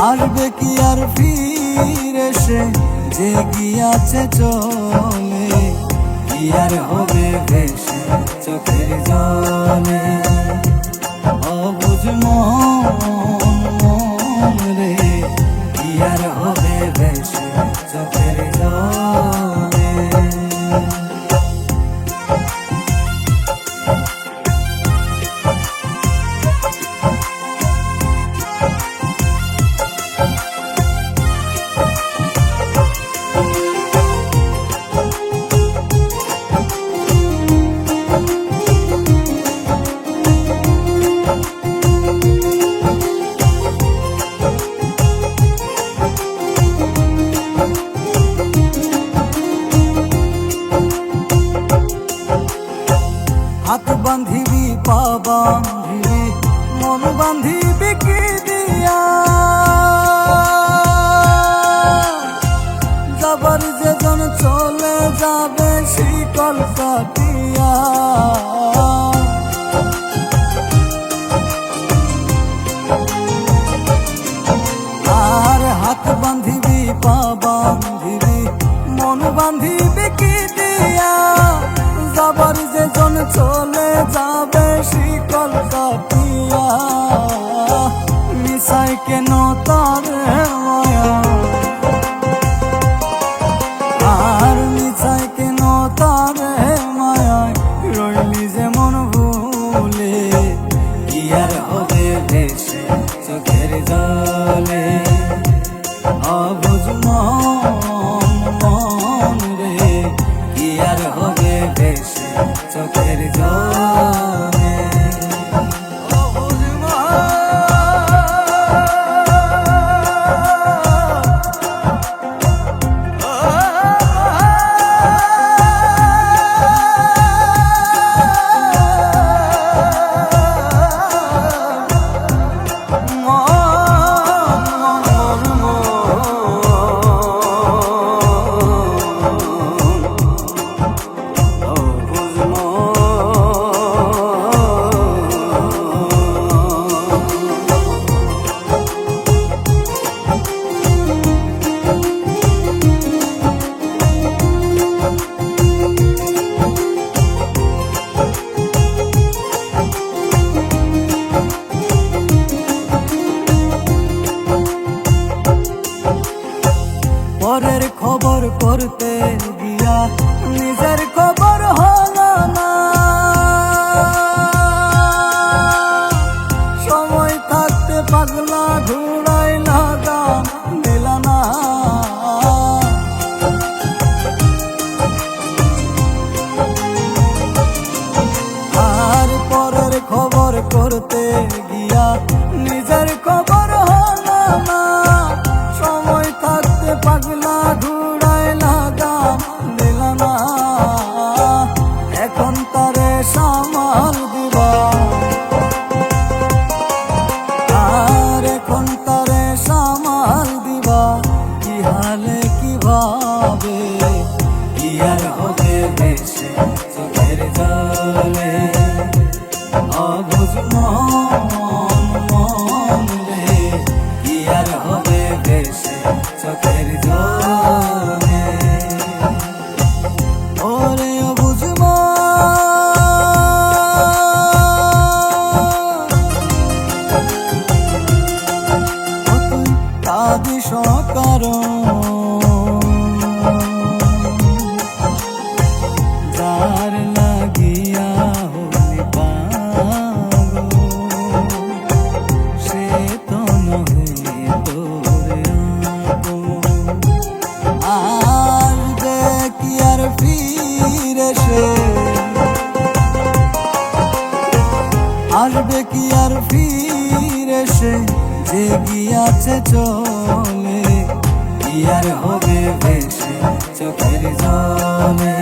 আসবে কি আর ফিরে সে যে গিয়াছে চলে, কি আর হবে ভেসে চোখের জলে। অবুঝ মন রে, কি আর হবে ভেসে চোখের জলে। হাত বান্ধিবি পা বান্ধিবি মন বান্ধিবি কি দিয়া, যাবার যেজন চলে যাবে শিকল কাটিয়া। আর হাত বান্ধিবি পা বান্ধিবি মন বান্ধিবি কি দিয়া, যাবার যেজন চলে যাবে শিকল কাটিয়া। মিশাই কেন তার মায়া, আর মিশাই কেন তার মায়ায় রইলি যেমন ভুলে, কি আর হবে ভেসে চোখের জলে। অবুঝ মন রে, কি আর হবে ভেসে চোখের জলে। পরের খবর করতে গিয়া নিজের খবর হলো না, সময় থাকতে পাগলা ঘুরাই লাগাম দিল না। আর পরের খবর করতে গিয়া নিজের খবর হলো না, সময় থাকতে পাগলা ঘুরাই লাগাম দিল না। এখন তারে সামাল দিবা, আর এখন তারে সামাল দিবা কি হালে কিভাবে, কি আর হবে ভেসে চোখের জলে। অবুঝ মন রে, কি আর হবে ভেসে চোখের জলে। ওরে অবুঝ তুই কাঁদিস কারণ যার লাগিয়া হলি পাগল, সে তো নহে তোরে আপন। আসবে কি আর ফিরে সে, আসবে কি আর ফিরে সে যে গিয়াছে চলে, কি আর হবে ভেসে চোখের জলে।